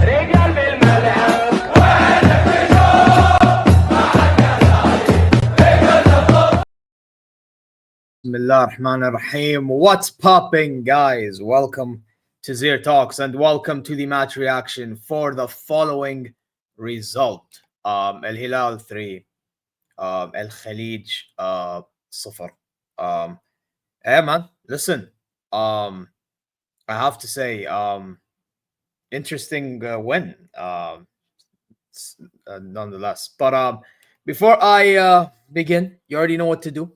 Bismillah ar-Rahman ar-Rahim. What's popping, guys? Welcome to ZeerTalks and welcome to the match reaction for the following result. Al Hilal 3, Al Khaleej 0. Hey man, listen. I have to say, interesting win. Nonetheless. But before I begin, you already know what to do.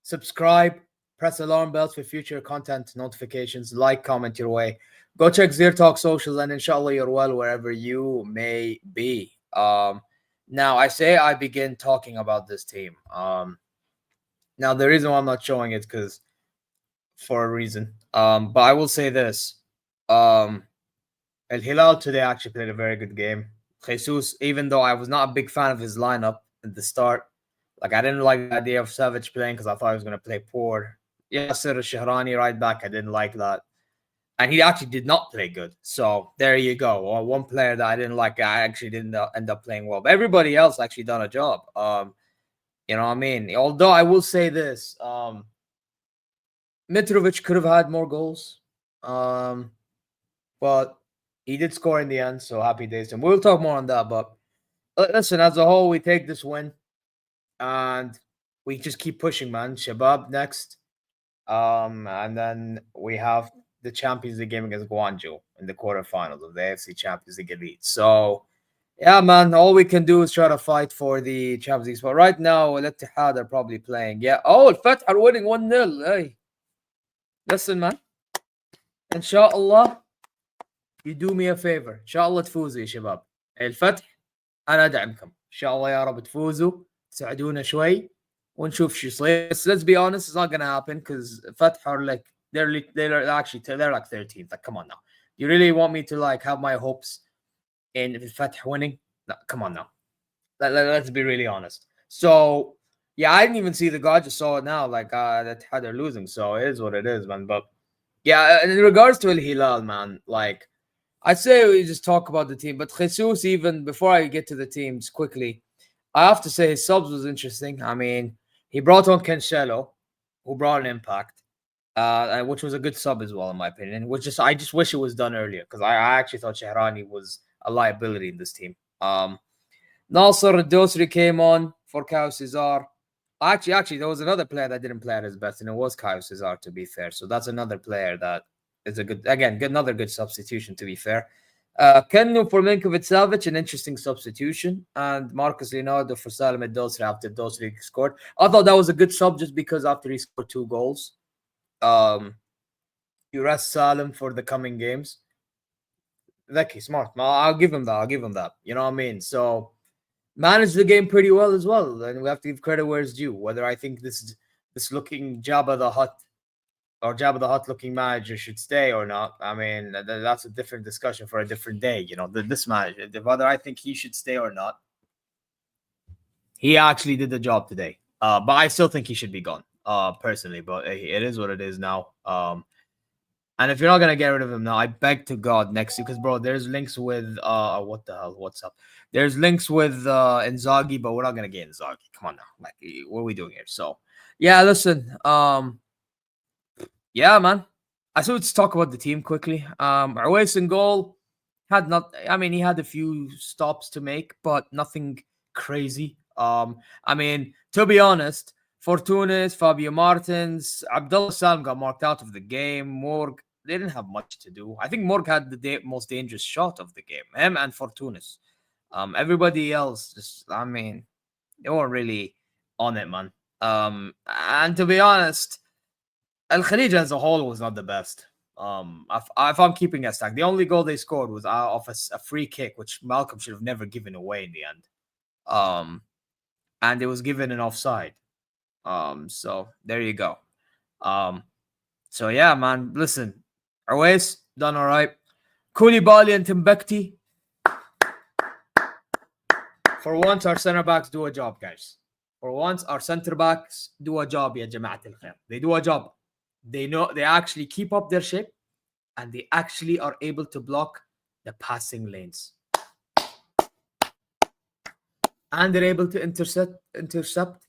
Subscribe, press alarm bells for future content notifications, like, comment your way. Go check ZeerTalk socials, and inshallah you're well wherever you may be. Now I begin talking about this team. Now the reason why I'm not showing it because for a reason. But I will say this. Al Hilal today actually played a very good game. Jesus, even though I was not a big fan of his lineup at the start, like I didn't like the idea of Savage playing because I thought he was going to play poor. Yasser Shahrani right back, I didn't like that. And he actually did not play good. So there you go. Well, one player that I didn't like, I actually didn't end up playing well. But everybody else actually done a job. You know what I mean? Although I will say this, Mitrovic could have had more goals. But he did score in the end, so happy days to him. We'll talk more on that. But listen, as a whole, we take this win. And we just keep pushing, man. Shabab next. And then we have the Champions League game against Guangzhou in the quarterfinals of the AFC Champions League Elite. So, yeah, man, all we can do is try to fight for the Champions League spot. Right now, Al Ittihad are probably playing. Yeah. Oh, Al Fath are winning 1-0. Hey. Listen, man. Inshallah, you do me a favor. Inshallah تفوزوا يا شباب. الفتح أنا أدعمكم. إن شاء الله يا رب تفوزوا. تساعدونا شوي ونشوف شو يصير. Let's be honest, it's not gonna happen because Fatah are like they're like 13th. Like, come on now. You really want me to like have my hopes in Fatah winning? No, come on now. Let's be really honest. So yeah, I didn't even see the goal. I just saw it now. Like that how they're losing. So it is what it is, man. But yeah, in regards to Al Hilal, man, like I'd say we just talk about the team. But Jesus, even before I get to the teams quickly, I have to say his subs was interesting. I mean, he brought on Cancelo, who brought an impact, which was a good sub as well, in my opinion. I just wish it was done earlier because I actually thought Shahrani was a liability in this team. Nasser Al Dawsari came on for Kyle Cesar. Actually, there was another player that didn't play at his best, and it was Kyle Cesar, to be fair. So that's another player that is another good substitution, to be fair. Kennu for Milinkovic-Savic, an interesting substitution, and Marcus Leonardo for Salem Al Dawsari after Dawsari scored. I thought that was a good sub just because after he scored 2 goals, you rest Salem for the coming games. Lucky, smart. I'll give him that. You know what I mean? So managed the game pretty well as well, and we have to give credit where it's due. Whether I think this looking Jabba the Hutt or Jabba the Hutt looking manager should stay or not, I mean, that's a different discussion for a different day. You know, this manager, whether I think he should stay or not, he actually did the job today. But I still think he should be gone, personally. But it is what it is now. And if you're not gonna get rid of him now, I beg to God next year, because bro, there's links with what the hell? What's up? There's links with Inzaghi, but we're not gonna get Inzaghi. Come on now, like what are we doing here? So yeah, listen, yeah, man. I so let's talk about the team quickly. Awais in goal he had a few stops to make, but nothing crazy. I mean, to be honest, Fortunes, Fabio Martins, Abdullah Salim got marked out of the game. Morg, they didn't have much to do. I think Morg had the most dangerous shot of the game. Him and Fortunes. Everybody else, they weren't really on it, man. And to be honest, Al Khaleej as a whole was not the best. If I'm keeping a stack, the only goal they scored was off a free kick, which Malcolm should have never given away in the end. And it was given an offside. So there you go. So yeah, man. Listen, Awais done all right. Koulibaly and Timbuktu. For once, our center backs do a job, guys. For once, our center backs do a job, ya Jama'at al-Khair. They do a job. They actually keep up their shape, and they actually are able to block the passing lanes. and they're able to intercept,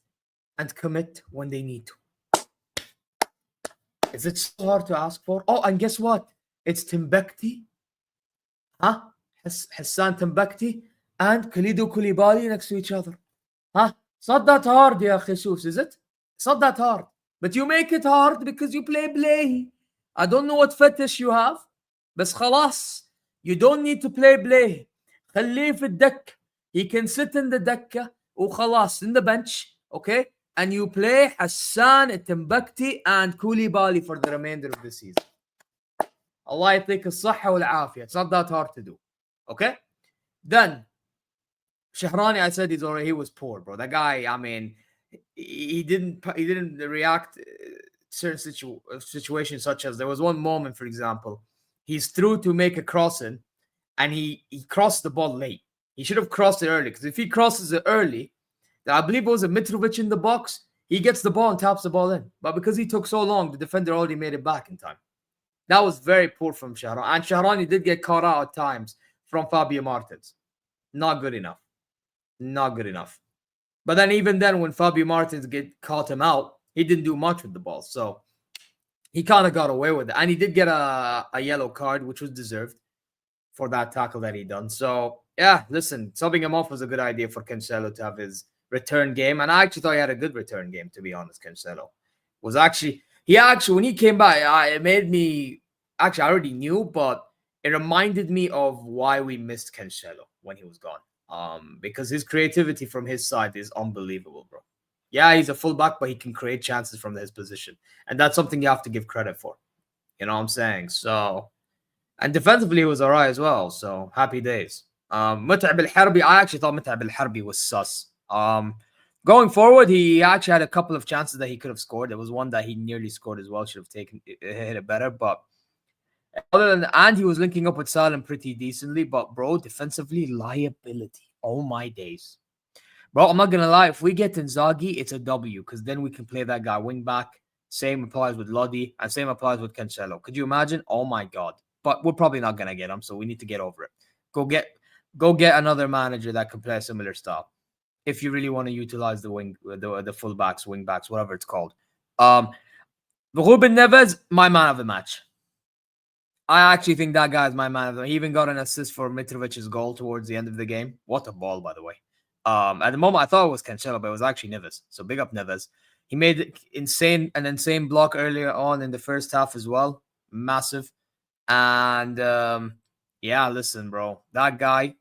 and commit when they need to. Is it so hard to ask for? Oh, and guess what? It's Timbuktu, huh? Hassan Timbuktu and Khalidu Koulibaly next to each other. Huh? It's not that hard, yeah, Jesus, is it? It's not that hard. But you make it hard because you play. I don't know what fetish you have. بس خلاص. You don't need to play. خليه في الدكة. He can sit in the دكة وخلاص in the bench, okay? And you play Hassan, Timbuktu and Koulibaly for the remainder of the season. Allah يعطيك الصحة والعافية. It's not that hard to do. Okay? Then Shahrani, I said he was poor, bro. That guy, I mean, he didn't react certain situations, such as there was one moment, for example, he's through to make a crossing, and he crossed the ball late. He should have crossed it early, because if he crosses it early, I believe it was a Mitrovic in the box, he gets the ball and taps the ball in. But because he took so long, the defender already made it back in time. That was very poor from Shahrani. And Shahrani did get caught out at times from Fabio Martins. Not good enough. Not good enough. But then even then, when Fabio Martins caught him out, he didn't do much with the ball. So he kind of got away with it. And he did get a yellow card, which was deserved for that tackle that he done. So, yeah, listen, subbing him off was a good idea for Cancelo to have his return game. And I actually thought he had a good return game, to be honest, Cancelo. When he came back, it made me, actually, I already knew, but it reminded me of why we missed Cancelo when he was gone. Because his creativity from his side is unbelievable, bro. Yeah, he's a fullback, but he can create chances from his position. And that's something you have to give credit for. You know what I'm saying? So, and defensively, he was all right as well. So, happy days. Motm Al-Harbi, I actually thought Motm Al-Harbi was sus. Going forward, he actually had a couple of chances that he could have scored. There was one that he nearly scored as well. Should have hit it better. But other than that, and he was linking up with Salem pretty decently. But, bro, defensively, liability. Oh, my days. Bro, I'm not going to lie. If we get Inzaghi, it's a W, because then we can play that guy wing back. Same applies with Lodi, and same applies with Cancelo. Could you imagine? Oh, my God. But we're probably not going to get him, so we need to get over it. Go get another manager that can play a similar style, if you really want to utilize the fullbacks, wing backs, whatever it's called. Ruben Neves, my man of the match. I actually think that guy is my man of the match. He even got an assist for Mitrovic's goal towards the end of the game. What a ball, by the way. At the moment, I thought it was Cancelo, but it was actually Neves. So big up Neves. He made an insane block earlier on in the first half as well. Massive. And yeah, listen, bro. That guy,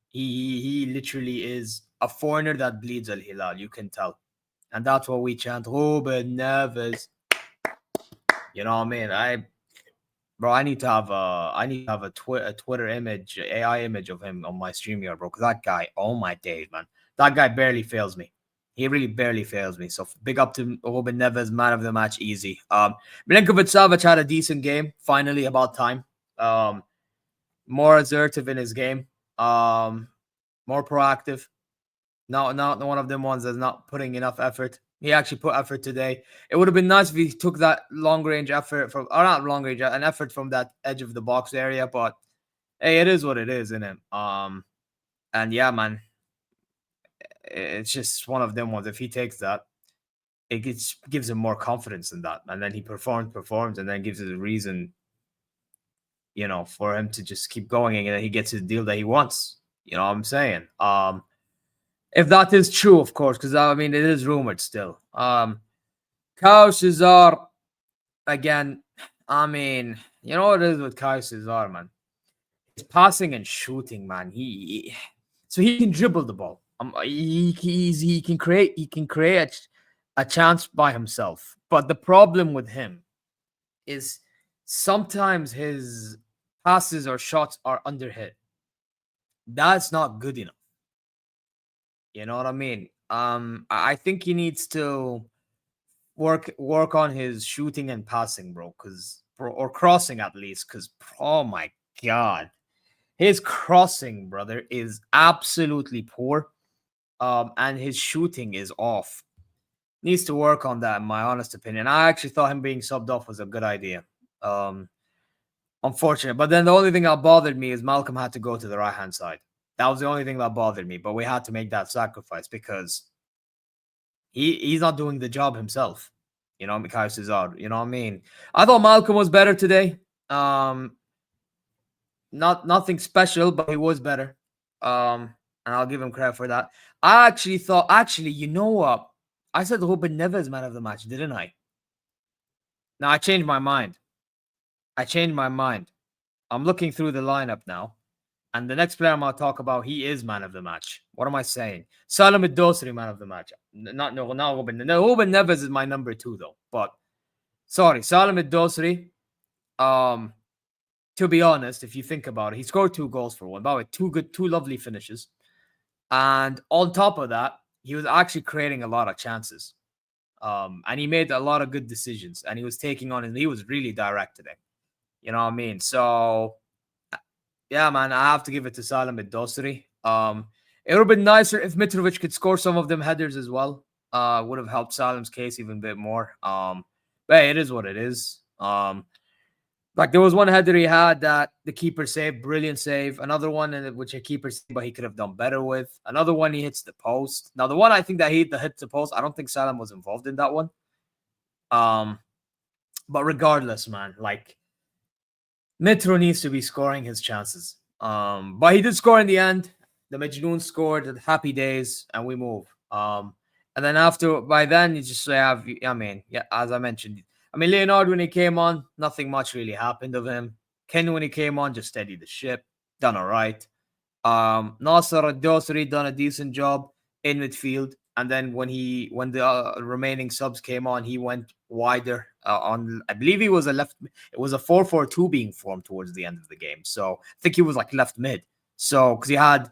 he literally is a foreigner that bleeds Al Hilal. You can tell. And that's what we chant. Ruben Neves. You know what I mean? I need to have a Twitter image, AI image of him on my stream here, bro. Because that guy, oh my days, man. That guy barely fails me. He really barely fails me. So big up to Ruben Neves, man of the match, easy. Milinkovic-Savic had a decent game. Finally, about time. More assertive in his game. More proactive. Not one of them ones that's not putting enough effort. He actually put effort today. It would have been nice if he took that long range effort from, or not long range, an effort from that edge of the box area. But hey, it is what it is, isn't it? And yeah, man, it's just one of them ones. If he takes that, it gives him more confidence in that, and then he performs, and then gives it a reason, you know, for him to just keep going, and then he gets his deal that he wants. You know what I'm saying? If that is true, of course, because I mean it is rumored still. Kyle Cesar, again, I mean, you know what it is with Kyle Cesar, man. His passing and shooting, man. So he can dribble the ball. He can create a chance by himself. But the problem with him is sometimes his passes or shots are underhit. That's not good enough. You know what I mean? I think he needs to work on his shooting and passing, bro, or crossing at least, because oh my god, his crossing, brother, is absolutely poor. And his shooting is off. Needs to work on that, in my honest opinion. I actually thought him being subbed off was a good idea. Unfortunate. But then the only thing that bothered me is Malcolm had to go to the right-hand side. That was the only thing that bothered me. But we had to make that sacrifice because he's not doing the job himself. You know, Mikhail Cesar. You know what I mean? I thought Malcolm was better today. Nothing special, but he was better. And I'll give him credit for that. I actually thought, you know what? I said Ruben Neves man of the match, didn't I? No, I changed my mind. I'm looking through the lineup now. And the next player I'm going to talk about, he is man of the match. What am I saying? Salem Al Dawsari, man of the match. Not Ruben. No, Ruben Neves is my number 2, though. But, sorry, Salem Al Dawsari. To be honest, if you think about it, he scored 2 goals for one. By the way, two lovely finishes. And on top of that, he was actually creating a lot of chances. And he made a lot of good decisions. And he was taking on, and he was really direct today. You know what I mean? So, yeah, man, I have to give it to Salem Al Dawsari. It would have been nicer if Mitrovic could score some of them headers as well. Would have helped Salem's case even a bit more. But hey, it is what it is. Like there was one header he had that the keeper saved, brilliant save. Another one in which a keeper saved, but he could have done better with. Another one he hits the post. Now the one I think that he hit the post, I don't think Salem was involved in that one. But regardless, man, like Mitro needs to be scoring his chances. But he did score in the end. The Majnoon scored. Happy days, and we move. And then by then you just have. I mean, yeah, as I mentioned. I mean, Leonardo, when he came on, nothing much really happened of him. Ken, when he came on, just steadied the ship. Done all right. Nasser Al Dawsari done a decent job in midfield. And then when the remaining subs came on, he went wider on. I believe he was a left. It was a 4-4-2 being formed towards the end of the game. So I think he was like left mid. So because he had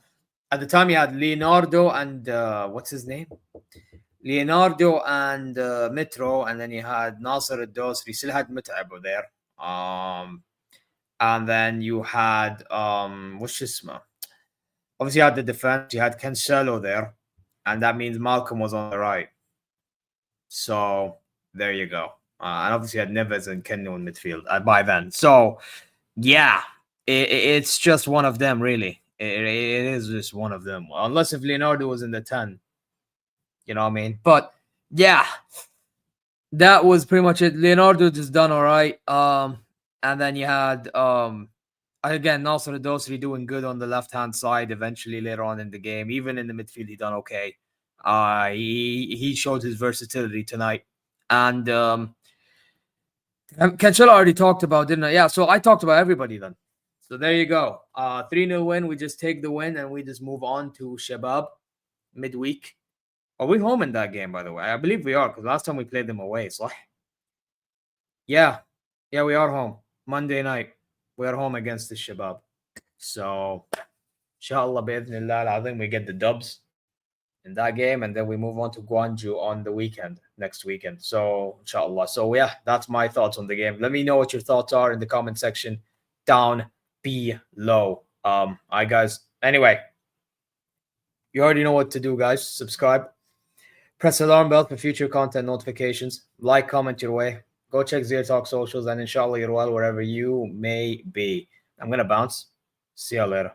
at the time he had Leonardo and what's his name? Leonardo and Mitro, and then you had Nasser Al Dawsari. You still had Motm there. And then you had what's his name? Obviously, you had the defense. You had Cancelo there, and that means Malcolm was on the right. So there you go. And obviously, you had Neves and Kenno in midfield by then. So yeah, it's just one of them, really. It is just one of them, unless if Leonardo was in the 10. You know what I mean? But yeah, that was pretty much it. Leonardo just done all right. And then you had again Nasser Al Dawsari doing good on the left hand side. Eventually, later on in the game, even in the midfield, he done okay. He showed his versatility tonight, and Cancelo already talked about, didn't I? Yeah, so I talked about everybody then. So there you go. 3-0 win. We just take the win and we just move on to Shabab midweek. Are we home in that game, by the way? I believe we are, because last time we played them away. So yeah, we are home. Monday night, we are home against the Shabab. So, inshallah, I think we get the dubs in that game, and then we move on to Gwangju on the next weekend. So, inshallah. So, yeah, that's my thoughts on the game. Let me know what your thoughts are in the comment section down below. All right, guys. Anyway, you already know what to do, guys. Subscribe. Press the alarm bell for future content notifications. Like, comment your way. Go check ZeerTalks socials, and inshallah, you're well wherever you may be. I'm going to bounce. See you later.